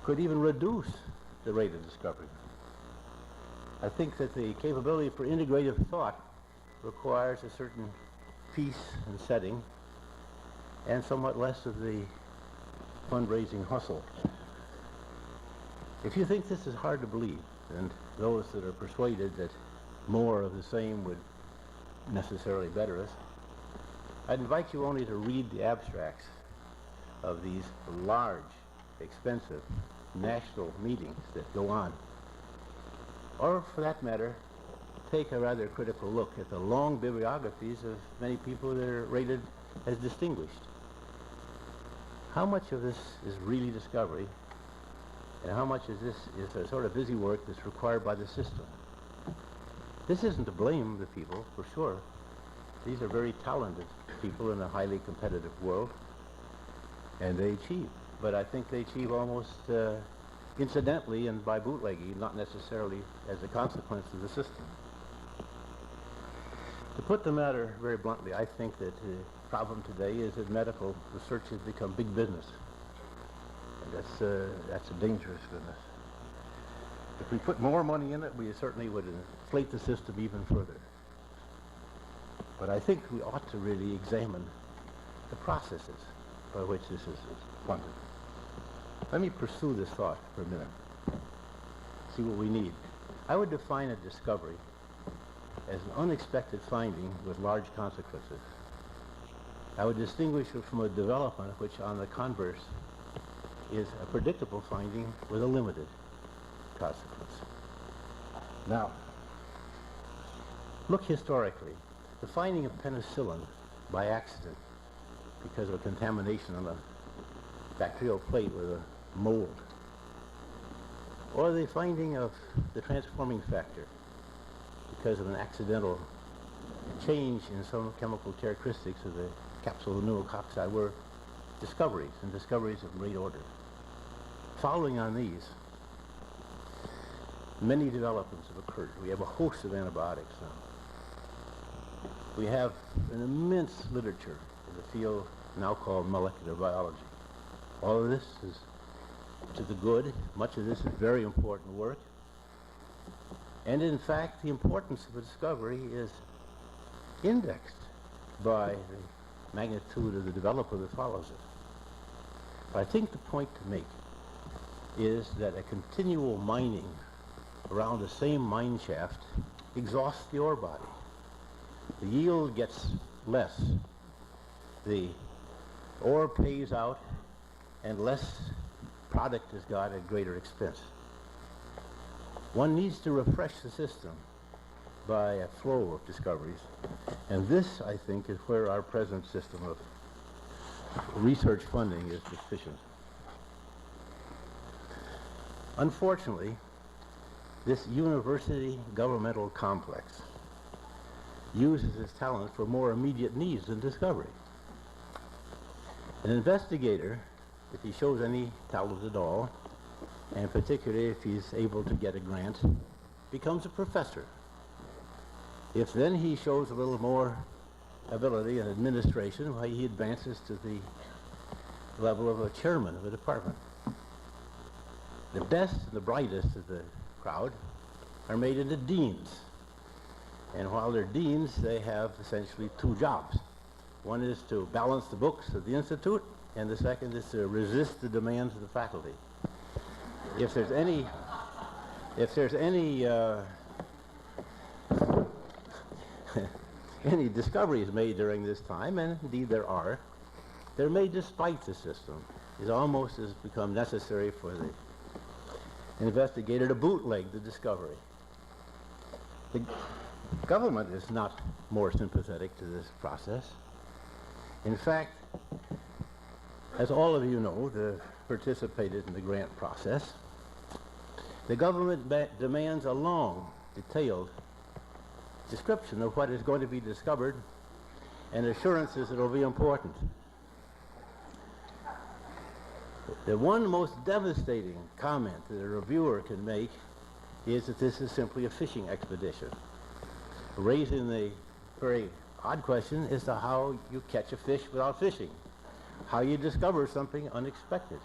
could even reduce the rate of discovery. I think that the capability for integrative thought requires a certain peace and setting and somewhat less of the fundraising hustle. If you think this is hard to believe, and those that are persuaded that more of the same would necessarily better us, I'd invite you only to read the abstracts of these large, expensive national meetings that go on. Or, for that matter, take a rather critical look at the long bibliographies of many people that are rated as distinguished. How much of this is really discovery, and how much of this is a sort of busy work that's required by the system? This isn't to blame the people, for sure. These are very talented people in a highly competitive world, and they achieve. But I think they achieve almost incidentally and by bootlegging, not necessarily as a consequence of the system. To put the matter very bluntly, I think that the problem today is that medical research has become big business. And that's a dangerous business. If we put more money in it, we certainly would inflate the system even further. But I think we ought to really examine the processes by which this is funded. Let me pursue this thought for a minute, see what we need. I would define a discovery as an unexpected finding with large consequences. I would distinguish it from a development which, on the converse, is a predictable finding with a limited consequence. Now, look historically. The finding of penicillin by accident because of a contamination on a bacterial plate with a mold, or the finding of the transforming factor because of an accidental change in some chemical characteristics of the capsule of pneumococci, were discoveries, and discoveries of great order. Following on these many developments have occurred. We have a host of antibiotics now. We have an immense literature in the field now called molecular biology. All of this is to the good. Much of this is very important work. And in fact, the importance of a discovery is indexed by the magnitude of the developer that follows it. But I think the point to make is that a continual mining around the same mine shaft exhausts the ore body. The yield gets less. The ore pays out, and less product is got at greater expense. One needs to refresh the system by a flow of discoveries, and this, I think, is where our present system of research funding is deficient. Unfortunately, this university governmental complex uses its talent for more immediate needs than discovery. An investigator, if he shows any talent at all, and particularly if he's able to get a grant, becomes a professor. If then he shows a little more ability in administration, why, he advances to the level of a chairman of a department. The best and the brightest of the crowd are made into deans. And while they're deans, they have essentially two jobs. One is to balance the books of the institute, and the second is to resist the demands of the faculty. If there's any any discoveries made during this time, and indeed there are, they're made despite the system. It almost has become necessary for the investigator to bootleg the discovery. The government is not more sympathetic to this process. In fact, as all of you know, that participated in the grant process, the government demands a long, detailed description of what is going to be discovered and assurances that it will be important. The one most devastating comment that a reviewer can make is that this is simply a fishing expedition, raising the very odd question as to how you catch a fish without fishing, how you discover something unexpected.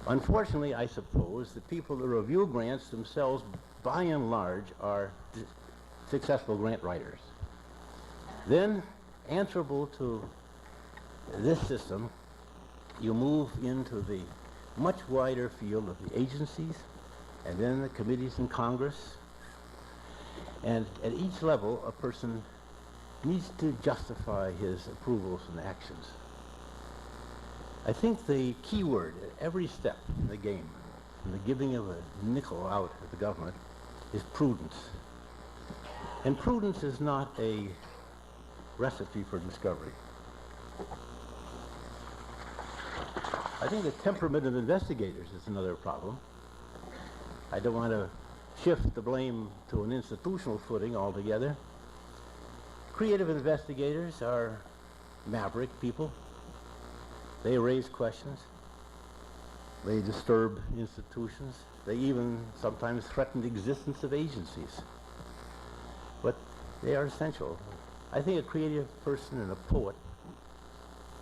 Unfortunately, I suppose the people that review grants themselves, by and large, are successful grant writers. Then, answerable to this system, you move into the much wider field of the agencies, and then the committees in Congress. And at each level, a person needs to justify his approvals and actions. I think the key word at every step in the game, from the giving of a nickel out at the government, is prudence. And prudence is not a recipe for discovery. I think the temperament of investigators is another problem. I don't want to shift the blame to an institutional footing altogether. Creative investigators are maverick people. They raise questions. They disturb institutions. They even sometimes threaten the existence of agencies. But they are essential. I think a creative person and a poet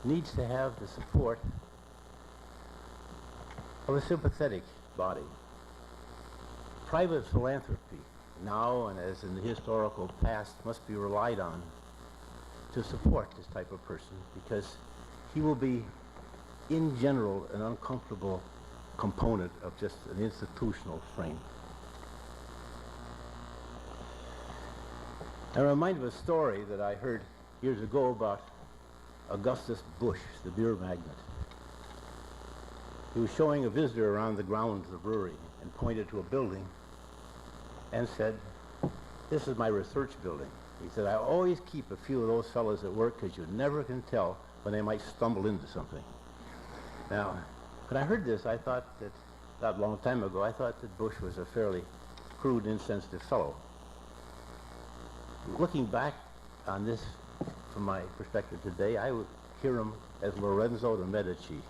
needs to have the support of a sympathetic body. Private philanthropy, now and as in the historical past, must be relied on to support this type of person, because he will be, in general, an uncomfortable component of just an institutional frame. I'm reminded of a story that I heard years ago about Augustus Busch, the beer magnate. He was showing a visitor around the grounds of the brewery and pointed to a building and said, "This is my research building." He said, "I always keep a few of those fellows at work because you never can tell when they might stumble into something." Now, when I heard this, I thought that, not a long time ago, I thought that Bush was a fairly crude, insensitive fellow. Looking back on this from my perspective today, I would hear him as Lorenzo de Medici.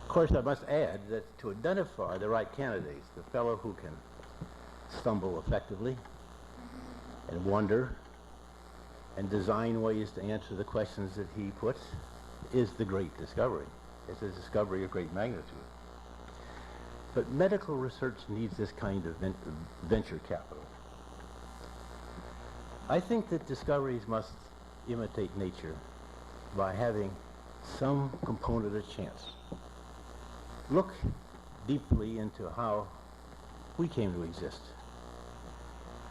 Of course, I must add that to identify the right candidates, the fellow who can stumble effectively and wonder and design ways to answer the questions that he puts, is the great discovery. It's a discovery of great magnitude. But medical research needs this kind of venture capital. I think that discoveries must imitate nature by having some component of chance. Look deeply into how we came to exist.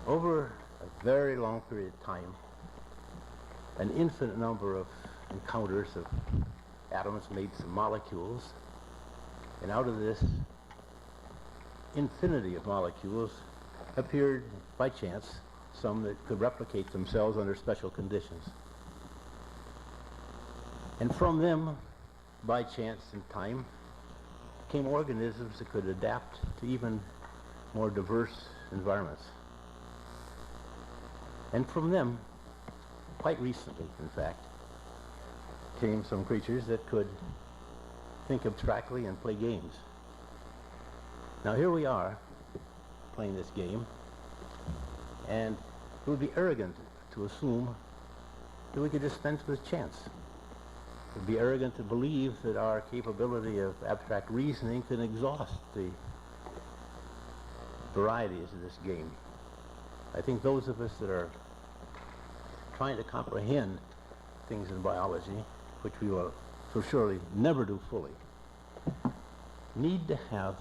Over a very long period of time, an infinite number of encounters of atoms made some molecules, and out of this infinity of molecules appeared by chance some that could replicate themselves under special conditions. And from them, by chance and time, came organisms that could adapt to even more diverse environments. And from them, quite recently, in fact, came some creatures that could think abstractly and play games. Now here we are, playing this game, and it would be arrogant to assume that we could dispense with chance. It would be arrogant to believe that our capability of abstract reasoning can exhaust the varieties of this game. I think those of us that are trying to comprehend things in biology, which we will for surely never do fully, need to have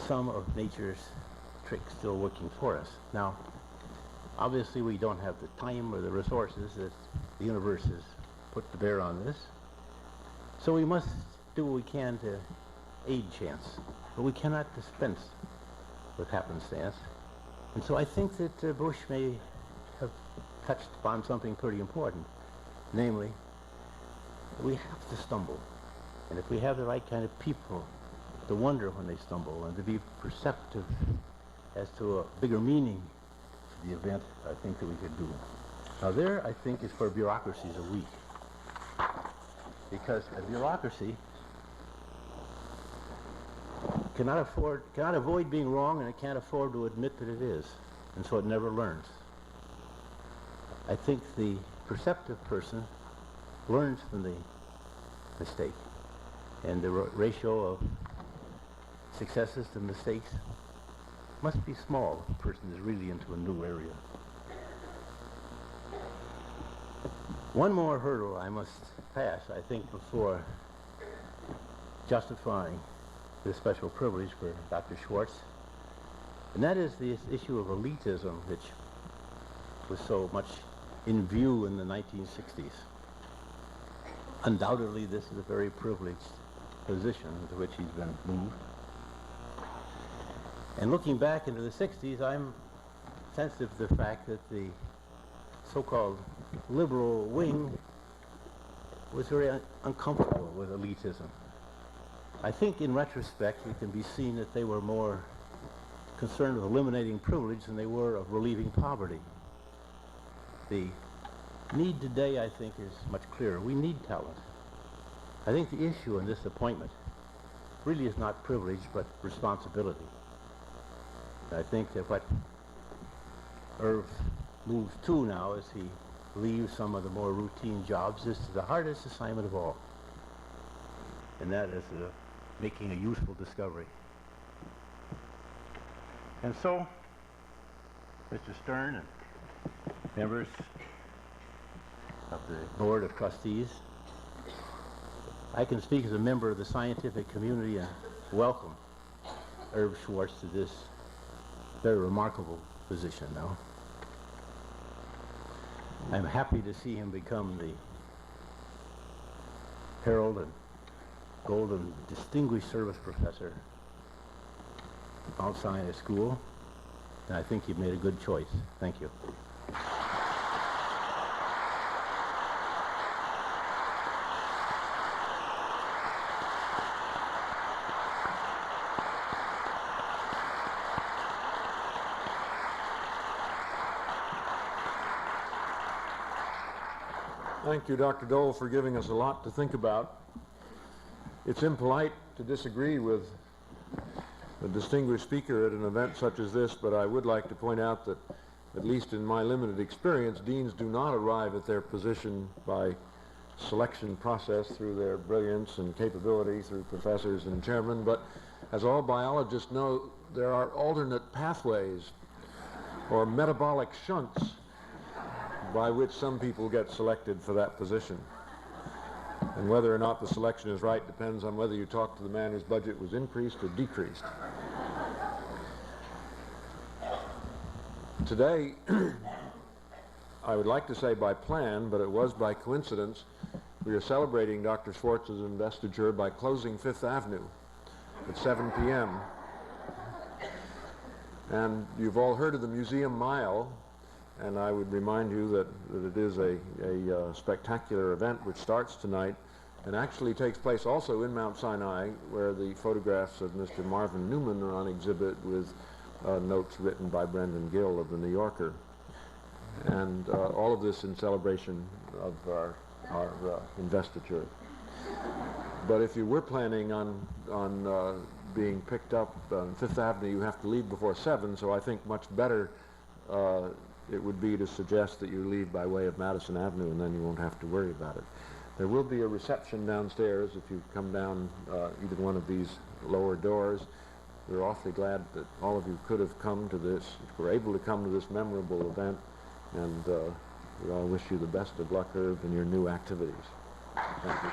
some of nature's tricks still working for us. Now, obviously we don't have the time or the resources that the universe has put to bear on this, so we must do what we can to aid chance, but we cannot dispense with happenstance. And so I think that Bush may have touched upon something pretty important, namely, we have to stumble. And if we have the right kind of people to wonder when they stumble and to be perceptive as to a bigger meaning to the event, I think that we could do. Now there, I think, is where bureaucracies are weak. Because a bureaucracy cannot avoid being wrong, and it can't afford to admit that it is. And so it never learns. I think the perceptive person learns from the mistake, and the ratio of successes to mistakes must be small if a person is really into a new area. One more hurdle I must pass, I think, before justifying this special privilege for Dr. Schwartz, and that is the issue of elitism, which was so much in view in the 1960s. Undoubtedly, this is a very privileged position into which he's been moved. And looking back into the 60s, I'm sensitive to the fact that the so-called liberal wing was very uncomfortable with elitism. I think in retrospect it can be seen that they were more concerned with eliminating privilege than they were of relieving poverty. The need today, I think, is much clearer. We need talent. I think the issue in this appointment really is not privilege but responsibility. I think that what Irv moves to now as he leaves some of the more routine jobs is to the hardest assignment of all, and that is making a useful discovery. And so, Mr. Stern and members of the Board of Trustees, I can speak as a member of the scientific community and welcome Irv Schwartz to this very remarkable position now. I'm happy to see him become the Harold and Golden Distinguished Service Professor at Mount Sinai School, and I think you've made a good choice. Thank you. Thank you, Dr. Dole, for giving us a lot to think about. It's impolite to disagree with a distinguished speaker at an event such as this, but I would like to point out that, at least in my limited experience, deans do not arrive at their position by selection process through their brilliance and capability through professors and chairmen, but as all biologists know, there are alternate pathways or metabolic shunts by which some people get selected for that position. And whether or not the selection is right depends on whether you talk to the man whose budget was increased or decreased. Today, I would like to say by plan, but it was by coincidence, we are celebrating Dr. Schwartz's investiture by closing Fifth Avenue at 7 p.m. And you've all heard of the Museum Mile, and I would remind you that it is a spectacular event which starts tonight and actually takes place also in Mount Sinai, where the photographs of Mr. Marvin Newman are on exhibit with notes written by Brendan Gill of the New Yorker. And all of this in celebration of our investiture. But if you were planning on being picked up on Fifth Avenue, you have to leave before 7, so I think much better it would be to suggest that you leave by way of Madison Avenue, and then you won't have to worry about it. There will be a reception downstairs if you come down either one of these lower doors. We're awfully glad that all of you could have come to this, were able to come to this memorable event, and we all wish you the best of luck, Irv, in your new activities. Thank you.